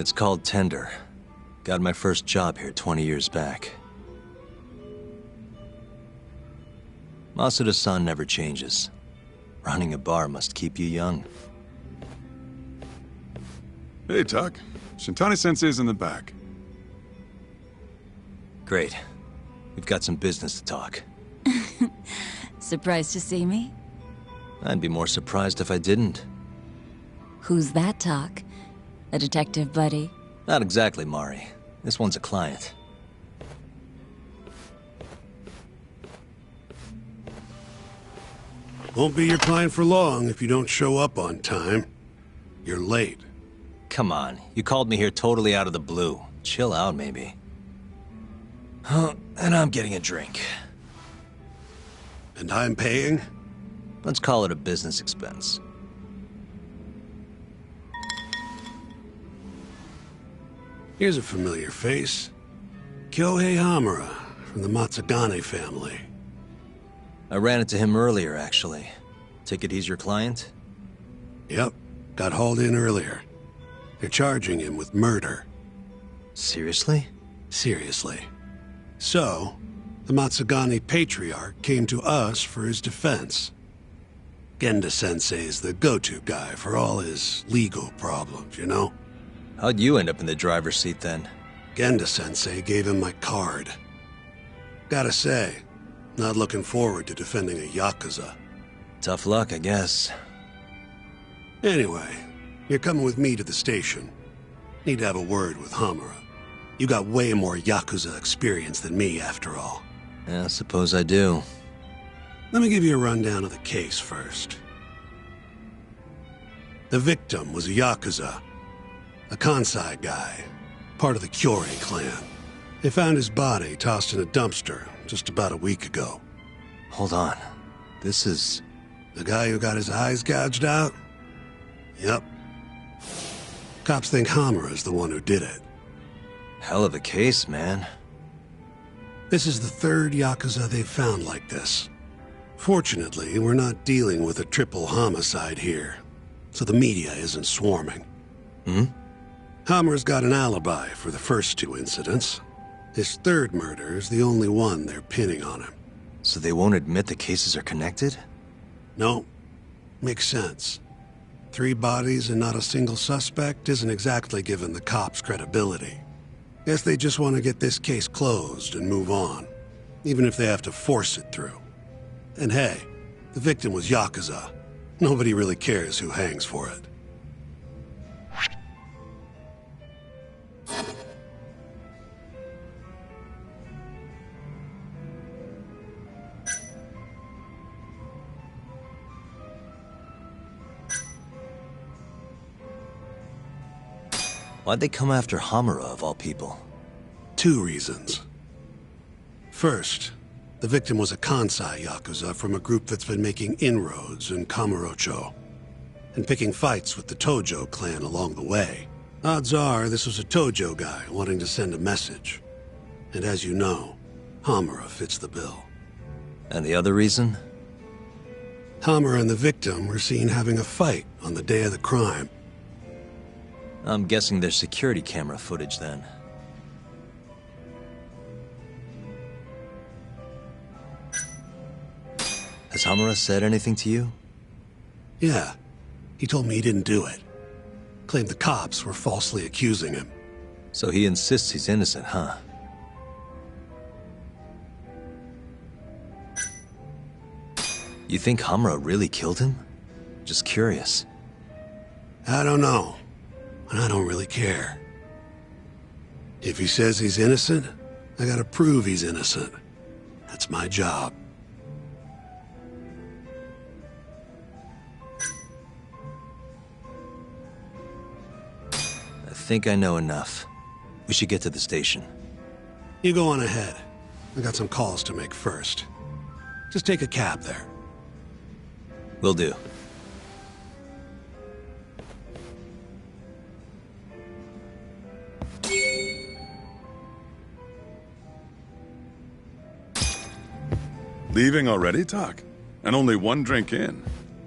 It's called Tender. Got my first job here 20 years back. Masuda-san never changes. Running a bar must keep you young. Hey, Tak. Shintani-sensei's in the back. Great. We've got some business to talk. Surprised to see me? I'd be more surprised if I didn't. Who's that, Talk? A detective buddy? Not exactly, Mari. This one's a client. Won't be your client for long if you don't show up on time. You're late. Come on, you called me here totally out of the blue. Chill out, maybe. And I'm getting a drink. And I'm paying? Let's call it a business expense. Here's a familiar face. Kyohei Hamura, from the Matsugane family. I ran into him earlier, actually. Take it he's your client? Yep, got hauled in earlier. They're charging him with murder. Seriously? Seriously. So, the Matsugane patriarch came to us for his defense. Genda-sensei's the go-to guy for all his legal problems, you know? How'd you end up in the driver's seat then? Genda-sensei gave him my card. Gotta say, not looking forward to defending a Yakuza. Tough luck, I guess. Anyway, you're coming with me to the station. Need to have a word with Hamura. You got way more Yakuza experience than me, after all. Yeah, suppose I do. Let me give you a rundown of the case first. The victim was a Yakuza. A Kansai guy. Part of the Kyorei clan. They found his body tossed in a dumpster just about a week ago. Hold on. This is... The guy who got his eyes gouged out? Yep. Cops think Hamura's the one who did it. Hell of a case, man. This is the third Yakuza they've found like this. Fortunately, we're not dealing with a triple homicide here, so the media isn't swarming. Hmm? Hamura's got an alibi for the first two incidents. His third murder is the only one they're pinning on him. So they won't admit the cases are connected? No. Makes sense. 3 bodies and not a single suspect isn't exactly giving the cops credibility. Guess they just want to get this case closed and move on, even if they have to force it through. And hey, the victim was Yakuza. Nobody really cares who hangs for it. Why'd they come after Hamura, of all people? 2 reasons. First, the victim was a Kansai Yakuza from a group that's been making inroads in Kamurocho, and picking fights with the Tojo clan along the way. Odds are this was a Tojo guy wanting to send a message. And as you know, Hamura fits the bill. And the other reason? Hamura and the victim were seen having a fight on the day of the crime. I'm guessing there's security camera footage then. Has Hamura said anything to you? Yeah. He told me he didn't do it. Claimed the cops were falsely accusing him. So he insists he's innocent, huh? You think Hamura really killed him? Just curious. I don't know. And I don't really care. If he says he's innocent, I gotta prove he's innocent. That's my job. I think I know enough. We should get to the station. You go on ahead. I got some calls to make first. Just take a cab there. Will do. Leaving already, Tak? And only 1 drink in.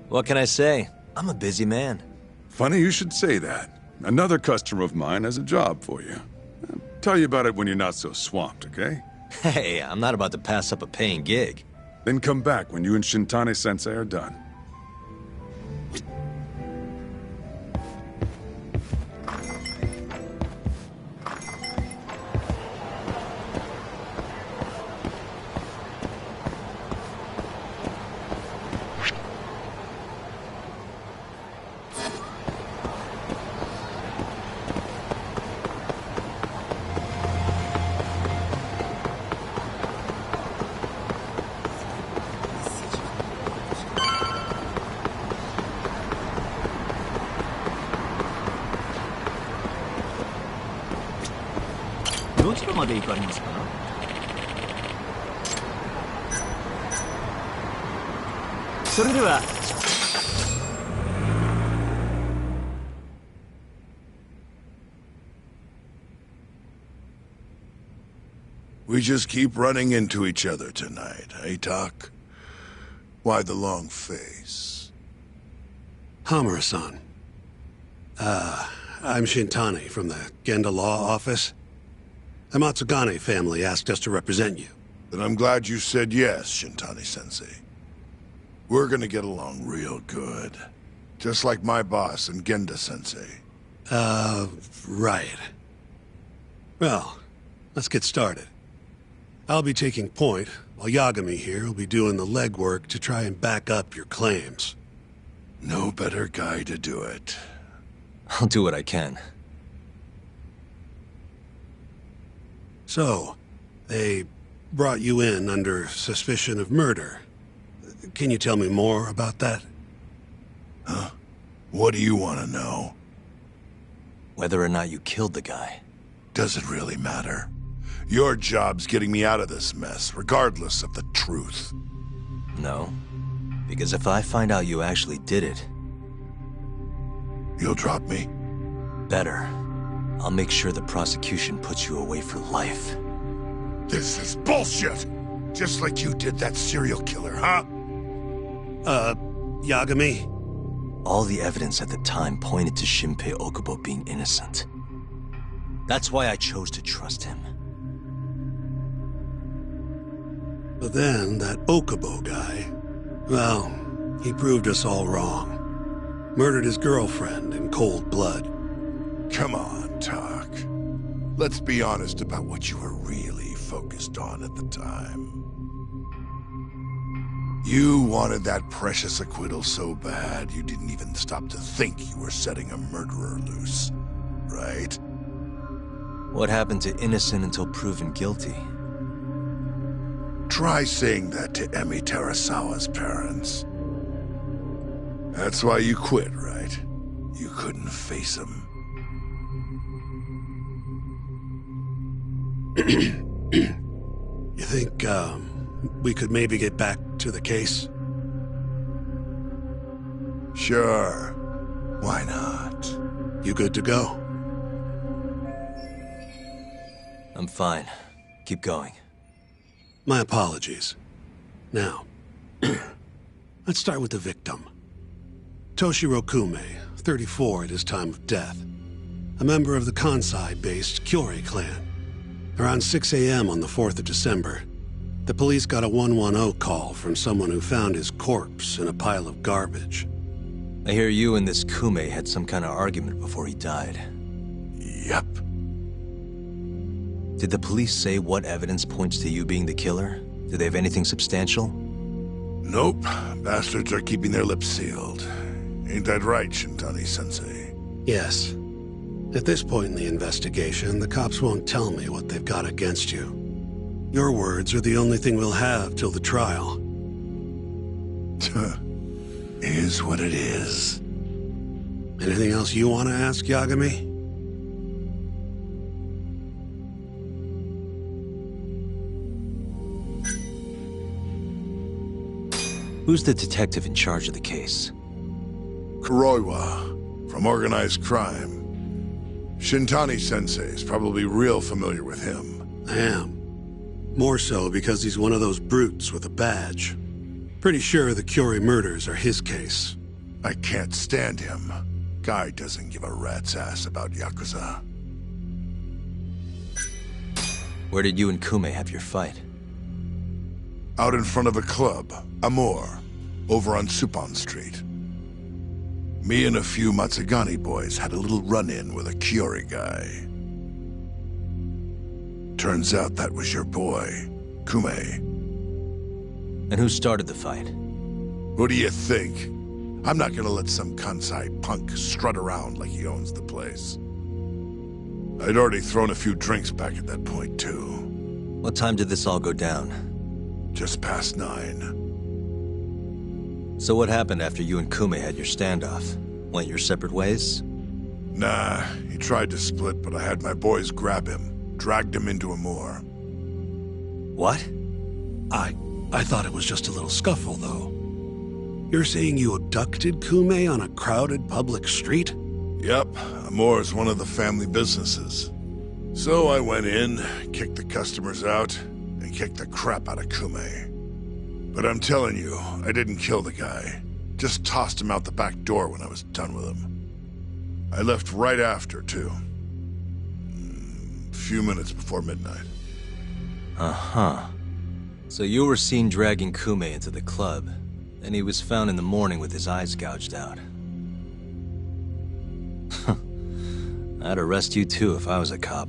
What can I say? I'm a busy man. Funny you should say that. Another customer of mine has a job for you. I'll tell you about it when you're not so swamped, okay? Hey, I'm not about to pass up a paying gig. Then come back when you and Shintani-sensei are done. We just keep running into each other tonight, eh, Doc? Why the long face? Hamura-san. I'm Shintani from the Genda Law Office. The Matsugane family asked us to represent you. Then I'm glad you said yes, Shintani-sensei. We're gonna get along real good. Just like my boss and Genda-sensei. Right. Well, let's get started. I'll be taking point, while Yagami here will be doing the legwork to try and back up your claims. No better guy to do it. I'll do what I can. So, they brought you in under suspicion of murder. Can you tell me more about that? Huh? What do you want to know? Whether or not you killed the guy. Does it really matter? Your job's getting me out of this mess, regardless of the truth. No. Because if I find out you actually did it... You'll drop me? Better. I'll make sure the prosecution puts you away for life. This is bullshit! Just like you did that serial killer, huh? Yagami? All the evidence at the time pointed to Shinpei Okubo being innocent. That's why I chose to trust him. But then, that Okubo guy, well, he proved us all wrong. Murdered his girlfriend in cold blood. Come on, Talk. Let's be honest about what you were really focused on at the time. You wanted that precious acquittal so bad, you didn't even stop to think you were setting a murderer loose, right? What happened to innocent until proven guilty? Try saying that to Emi Terasawa's parents. That's why you quit, right? You couldn't face him. You think, we could maybe get back to the case? Sure. Why not? You good to go? I'm fine. Keep going. My apologies. Now, let's start with the victim. Toshiro Kume, 34 at his time of death. A member of the Kansai-based Kyorei clan. Around 6 a.m. on the 4th of December, the police got a 110 call from someone who found his corpse in a pile of garbage. I hear you and this Kume had some kind of argument before he died. Yep. Did the police say what evidence points to you being the killer? Do they have anything substantial? Nope. Bastards are keeping their lips sealed. Ain't that right, Shintani-sensei? Yes. At this point in the investigation, the cops won't tell me what they've got against you. Your words are the only thing we'll have till the trial. Is what it is. Anything else you want to ask, Yagami? Who's the detective in charge of the case? Kuroiwa, from organized crime. Shintani-sensei is probably real familiar with him. I am. More so because he's one of those brutes with a badge. Pretty sure the Kyorei murders are his case. I can't stand him. Guy doesn't give a rat's ass about Yakuza. Where did you and Kume have your fight? Out in front of a club, Amor, over on Supon Street. Me and a few Matsugani boys had a little run-in with a Kiori guy. Turns out that was your boy, Kume. And who started the fight? What do you think? I'm not gonna let some Kansai punk strut around like he owns the place. I'd already thrown a few drinks back at that point, too. What time did this all go down? Just past 9. So what happened after you and Kume had your standoff? Went your separate ways? Nah, he tried to split, but I had my boys grab him, dragged him into Amor. What? I thought it was just a little scuffle, though. You're saying you abducted Kume on a crowded public street? Yep, Amor's one of the family businesses. So I went in, kicked the customers out, and kicked the crap out of Kume. But I'm telling you, I didn't kill the guy. Just tossed him out the back door when I was done with him. I left right after, too. A few minutes before midnight. Uh-huh. So you were seen dragging Kume into the club, and he was found in the morning with his eyes gouged out. I'd arrest you too if I was a cop.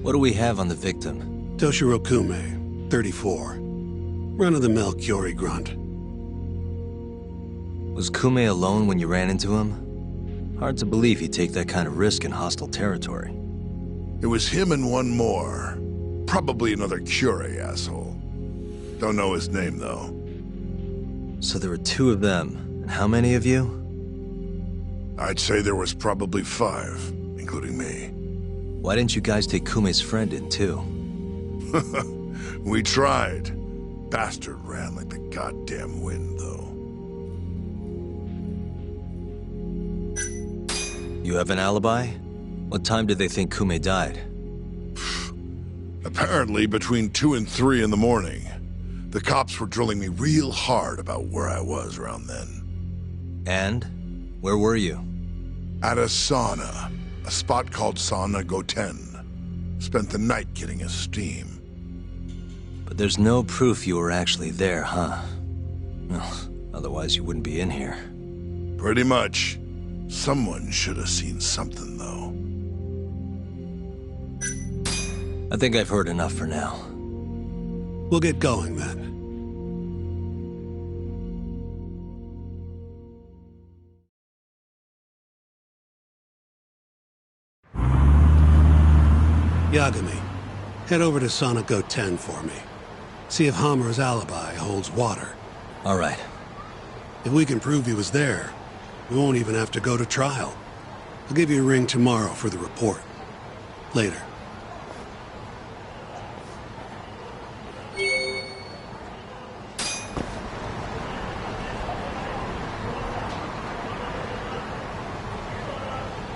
What do we have on the victim? Toshiro Kume, 34. Run-of-the-mill Kiori grunt. Was Kume alone when you ran into him? Hard to believe he'd take that kind of risk in hostile territory. It was him and one more. Probably another Kiori asshole. Don't know his name, though. So there were 2 of them, and how many of you? I'd say there was probably 5, including me. Why didn't you guys take Kume's friend in, too? We tried. Bastard ran like the goddamn wind, though. You have an alibi? What time did they think Kume died? Apparently between 2 and 3 in the morning. The cops were drilling me real hard about where I was around then. And? Where were you? At a sauna. A spot called Sauna Goten. Spent the night getting a steam. But there's no proof you were actually there, huh? Well, otherwise you wouldn't be in here. Pretty much. Someone should have seen something, though. I think I've heard enough for now. We'll get going, then. Yagami, head over to Sauna Goten for me. See if Hammer's alibi holds water. All right. If we can prove he was there, we won't even have to go to trial. I'll give you a ring tomorrow for the report. Later.